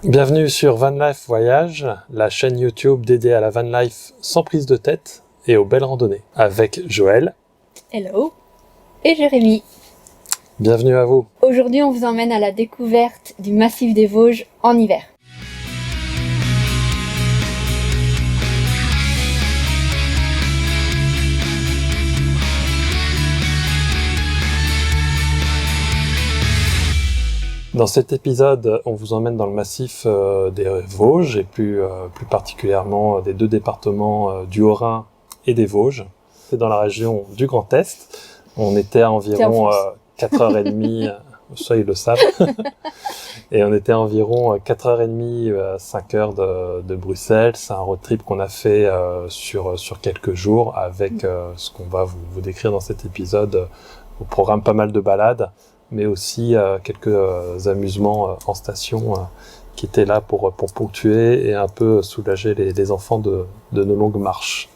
Bienvenue sur Van Life Voyage, la chaîne YouTube dédiée à la van life sans prise de tête et aux belles randonnées, avec Joël. Hello. Et Jérémy. Bienvenue à vous. Aujourd'hui, on vous emmène à la découverte du massif des Vosges en hiver. Dans cet épisode, on vous emmène dans le massif des Vosges et plus particulièrement des deux départements du Haut-Rhin et des Vosges. C'est dans la région du Grand Est. On était à environ 4h30, ça ils le savent, et on était à environ 4h30 à 5h de Bruxelles. C'est un road trip qu'on a fait sur quelques jours avec ce qu'on va vous décrire dans cet épisode. Au programme, pas mal de balades, mais aussi quelques amusements en station qui étaient là pour ponctuer et un peu soulager les enfants de nos longues marches.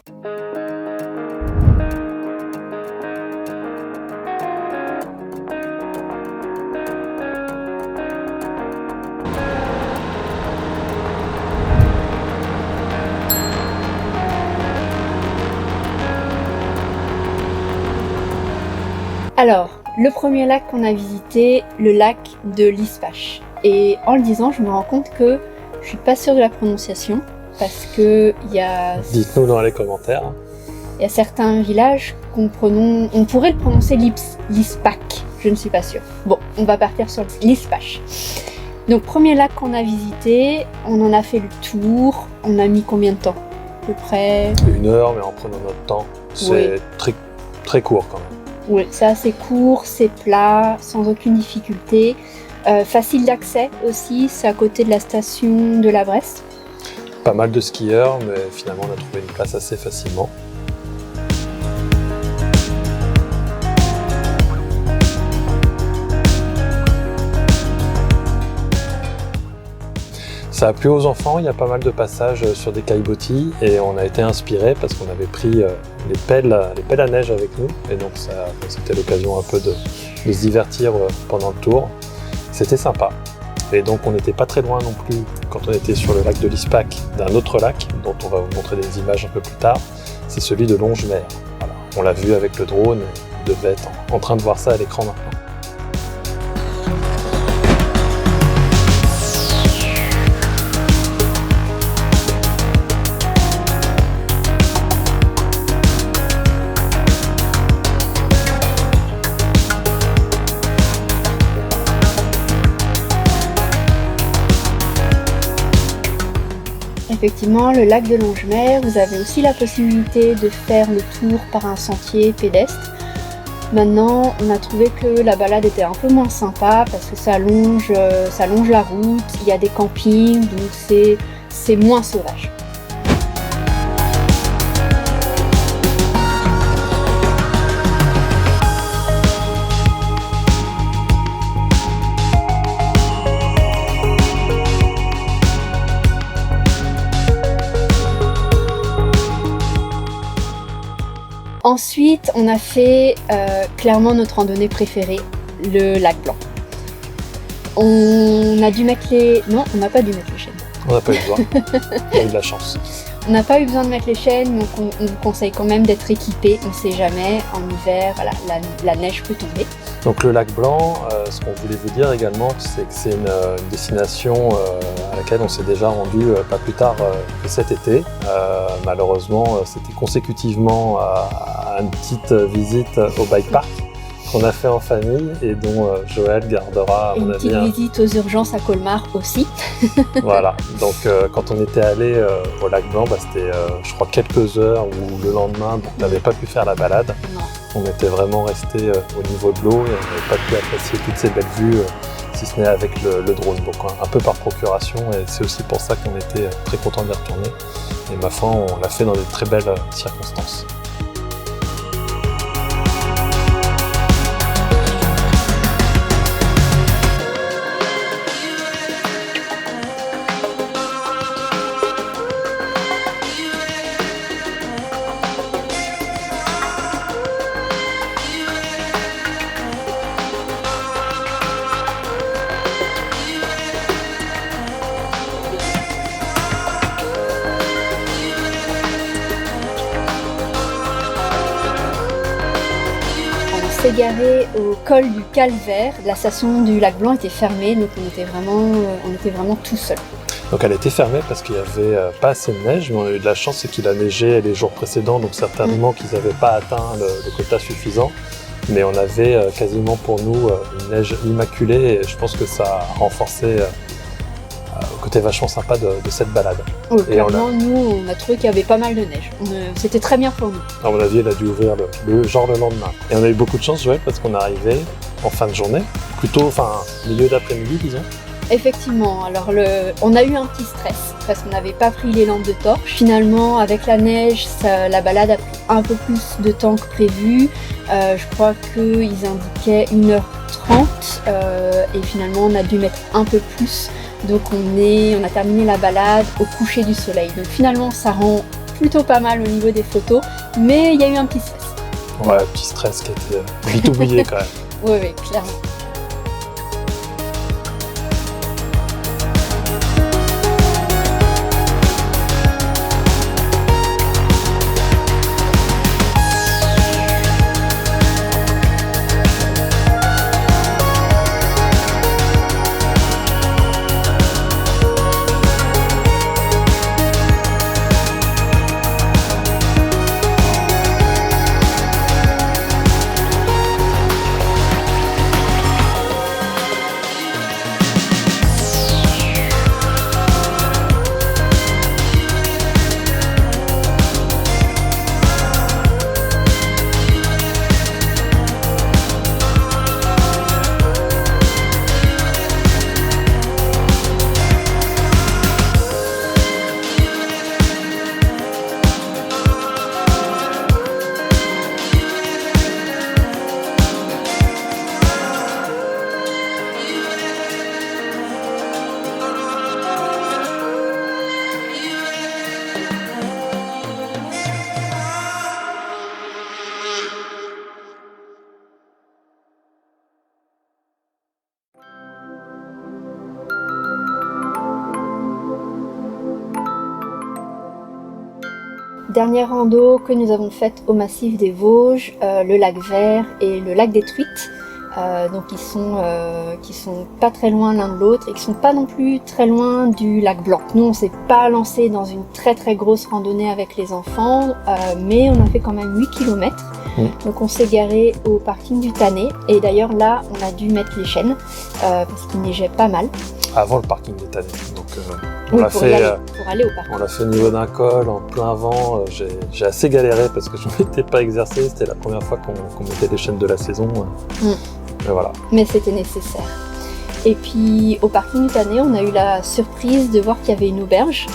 Alors, le premier lac qu'on a visité, le lac de Lispach. Et en le disant, je me rends compte que je suis pas sûre de la prononciation, parce que il y a... Dites-nous dans les commentaires. Il y a certains villages on pourrait le prononcer Lispach, je ne suis pas sûre. Bon, on va partir sur Lispach. Donc, premier lac qu'on a visité, on en a fait le tour. On a mis combien de temps? À peu près 1 heure, mais en prenant notre temps. C'est très court quand même. Oui, c'est assez court, c'est plat, sans aucune difficulté. Facile d'accès aussi, c'est à côté de la station de la Bresse. Pas mal de skieurs, mais finalement on a trouvé une place assez facilement. Ça a plu aux enfants, il y a pas mal de passages sur des caillebotis et on a été inspirés parce qu'on avait pris les pelles à neige avec nous et donc c'était l'occasion un peu de se divertir pendant le tour. C'était sympa et donc on n'était pas très loin non plus quand on était sur le lac de Lispach d'un autre lac dont on va vous montrer des images un peu plus tard, c'est celui de Longemer. Voilà. On l'a vu avec le drone, on devait être en train de voir ça à l'écran maintenant. Effectivement, le lac de Longemer, vous avez aussi la possibilité de faire le tour par un sentier pédestre. Maintenant, on a trouvé que la balade était un peu moins sympa parce que ça longe la route, il y a des campings, donc c'est moins sauvage. Ensuite, on a fait clairement notre randonnée préférée, le lac Blanc. On a dû mettre les... Non, on n'a pas dû mettre les chaînes. On n'a pas eu besoin, on a eu de la chance. On n'a pas eu besoin de mettre les chaînes, donc on vous conseille quand même d'être équipé. On ne sait jamais, en hiver, voilà, la neige peut tomber. Donc le lac Blanc, ce qu'on voulait vous dire également, c'est que c'est une destination à laquelle on s'est déjà rendu pas plus tard que cet été. Malheureusement, c'était consécutivement à une petite visite au bike park qu'on a fait en famille et dont Joël gardera à mon avis. Une petite visite aux urgences à Colmar aussi. Voilà, donc quand on était allé au lac Blanc, c'était je crois quelques heures ou le lendemain, donc on n'avait pas pu faire la balade. Non. On était vraiment resté au niveau de l'eau et on n'avait pas pu apprécier toutes ces belles vues, si ce n'est avec le drone. Donc un peu par procuration et c'est aussi pour ça qu'on était très contents d'y retourner. Et ma foi, on l'a fait dans de très belles circonstances. s'est garé au col du Calvaire. La station du Lac Blanc était fermée, donc on était vraiment tout seuls. Donc elle était fermée parce qu'il n'y avait pas assez de neige, mais on a eu de la chance, c'est qu'il a neigé les jours précédents, donc certainement qu'ils n'avaient pas atteint le quota suffisant. Mais on avait quasiment pour nous une neige immaculée, et je pense que ça a renforcé le côté vachement sympa de cette balade. Oui, Et clairement, nous, on a trouvé qu'il y avait pas mal de neige. C'était très bien pour nous. À mon avis, elle a dû ouvrir le lendemain. Et on a eu beaucoup de chance, Joël, parce qu'on est arrivé en fin de journée, plutôt milieu d'après-midi, disons. Effectivement, alors on a eu un petit stress parce qu'on n'avait pas pris les lampes de torche. Finalement, avec la neige, la balade a pris un peu plus de temps que prévu. Je crois qu'ils indiquaient 1h30 et finalement on a dû mettre un peu plus. Donc on a terminé la balade au coucher du soleil. Donc finalement ça rend plutôt pas mal au niveau des photos, mais il y a eu un petit stress. Ouais, un petit stress qui était vite oublié quand même. Oui, clairement. Dernière rando que nous avons faite au massif des Vosges, le lac Vert et le lac des Truites, donc qui sont pas très loin l'un de l'autre et qui sont pas non plus très loin du lac Blanc. Nous on s'est pas lancé dans une très grosse randonnée avec les enfants, mais on a fait quand même 8 km. Donc on s'est garé au parking du Tannet et d'ailleurs là on a dû mettre les chaînes parce qu'il neigeait pas mal. Avant le parking des Tannet, donc pour aller au parking. On l'a fait au niveau d'un col, en plein vent. J'ai assez galéré parce que je ne m'étais pas exercé. C'était la première fois qu'on mettait les chaînes de la saison. Mais voilà. Mais c'était nécessaire. Et puis au parking du Tannet, on a eu la surprise de voir qu'il y avait une auberge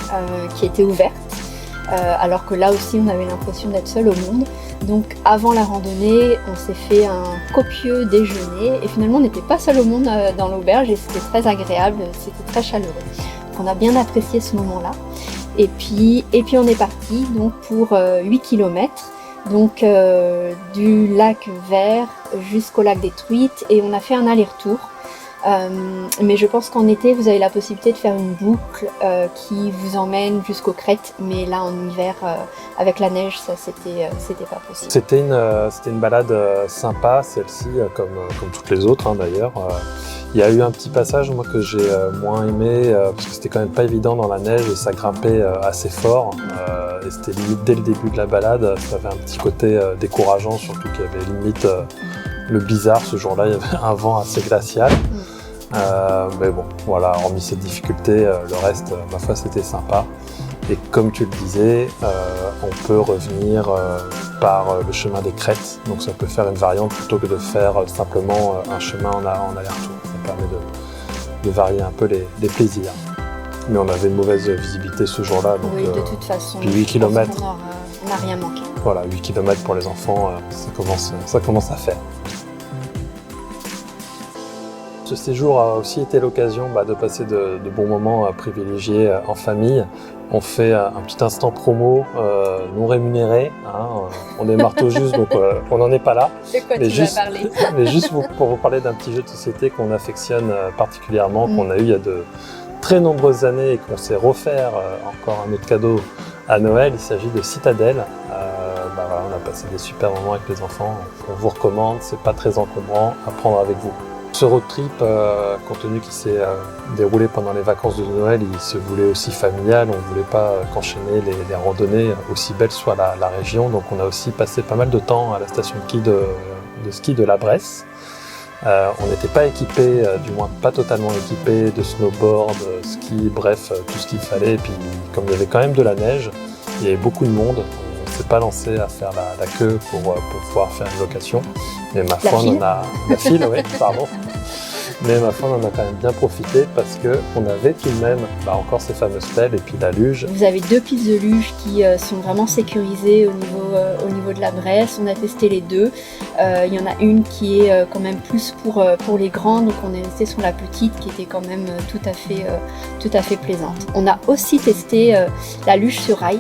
qui était ouverte. Alors que là aussi on avait l'impression d'être seul au monde. Donc avant la randonnée, on s'est fait un copieux déjeuner et finalement on n'était pas seul au monde dans l'auberge et c'était très agréable, c'était très chaleureux. Donc on a bien apprécié ce moment-là. Et puis on est parti donc pour 8 km, donc du lac Vert jusqu'au lac des Truites et on a fait un aller-retour. Mais je pense qu'en été, vous avez la possibilité de faire une boucle qui vous emmène jusqu'aux crêtes. Mais là, en hiver, avec la neige, ça, c'était pas possible. C'était une balade sympa, celle-ci, comme toutes les autres d'ailleurs. Il y a eu un petit passage, moi, que j'ai moins aimé, parce que c'était quand même pas évident dans la neige et ça grimpait assez fort. Et c'était limite dès le début de la balade, ça avait un petit côté décourageant, surtout qu'il y avait limite le bizarre. Ce jour-là, il y avait un vent assez glacial. Mais bon, voilà, hormis cette difficulté, le reste, ma foi, c'était sympa. Et comme tu le disais, on peut revenir par le chemin des crêtes, donc ça peut faire une variante plutôt que de faire simplement un chemin en aller-retour. Ça permet de varier un peu les plaisirs. Mais on avait une mauvaise visibilité ce jour-là. Donc, oui, de toute façon, puis 8 km. On n'a rien manqué. Voilà, 8 km pour les enfants, ça commence à faire. Ce séjour a aussi été l'occasion de passer de bons moments privilégiés en famille. On fait un petit instant promo non rémunéré. On est marteau juste, donc on n'en est pas là. De quoi tu vas parler? Mais juste pour vous parler d'un petit jeu de société qu'on affectionne particulièrement, qu'on a eu il y a de très nombreuses années et qu'on s'est refaire encore un autre cadeau à Noël. Il s'agit de Citadelle. On a passer des super moments avec les enfants. On vous recommande, c'est pas très encombrant à prendre avec vous. Ce road trip, compte tenu qu'il s'est déroulé pendant les vacances de Noël, il se voulait aussi familial. On ne voulait pas qu'enchaîner les randonnées, aussi belle soit la région. Donc on a aussi passé pas mal de temps à la station de ski de la Bresse. On n'était pas équipé, du moins pas totalement équipé de snowboard, ski, bref, tout ce qu'il fallait. Et puis comme il y avait quand même de la neige, il y avait beaucoup de monde. On ne s'est pas lancé à faire la queue pour pouvoir faire une location. Mais ma foi, on en a... La file, oui, pardon. Mais ma foi, on en a quand même bien profité parce qu'on avait tout de même encore ces fameuses pelles et puis la luge. Vous avez 2 pistes de luge qui sont vraiment sécurisées au niveau de la Bresse. On a testé les 2. Il y en a une qui est quand même plus pour les grands, donc on est resté sur la petite qui était quand même tout à fait plaisante. On a aussi testé la luge sur rail.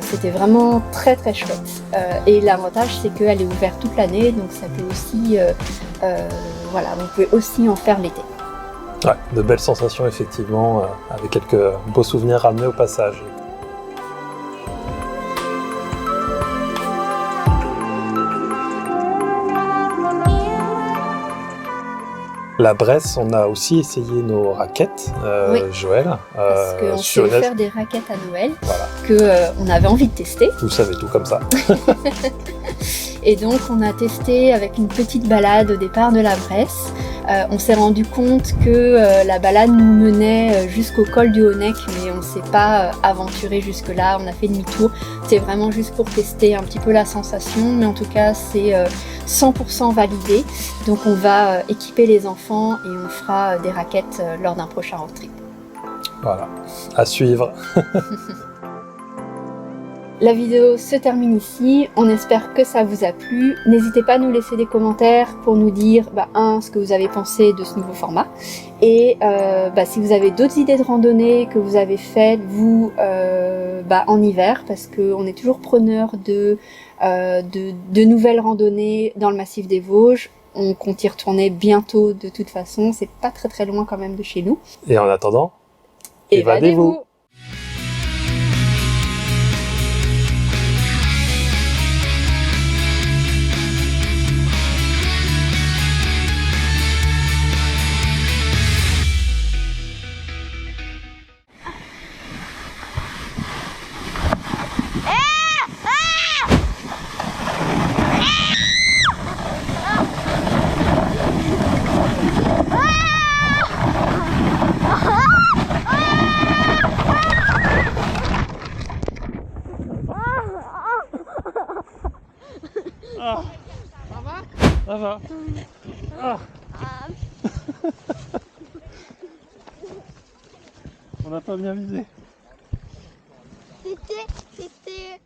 C'était vraiment très très chouette et l'avantage c'est qu'elle est ouverte toute l'année, donc ça peut aussi voilà, vous pouvez aussi en faire l'été. Ouais, de belles sensations effectivement, avec quelques beaux souvenirs ramenés au passage. La Bresse, on a aussi essayé nos raquettes, oui, Joël. Parce qu'on s'est offert des raquettes à Noël, voilà, qu'on avait envie de tester. Vous savez tout comme ça. Et donc on a testé avec une petite balade au départ de la Bresse. On s'est rendu compte que la balade nous menait jusqu'au col du Haut-Nec, mais on ne s'est pas aventuré jusque là, on a fait demi-tour. C'est vraiment juste pour tester un petit peu la sensation, mais en tout cas c'est 100% validé. Donc on va équiper les enfants et on fera des raquettes lors d'un prochain road trip. Voilà, à suivre. La vidéo se termine ici, on espère que ça vous a plu. N'hésitez pas à nous laisser des commentaires pour nous dire ce que vous avez pensé de ce nouveau format. Et si vous avez d'autres idées de randonnée que vous avez faites vous en hiver, parce qu'on est toujours preneur de nouvelles randonnées dans le massif des Vosges. On compte y retourner bientôt de toute façon, c'est pas très très loin quand même de chez nous. Et en attendant, évadez-vous. Ah, ça va. Ah. On n'a pas bien visé. C'était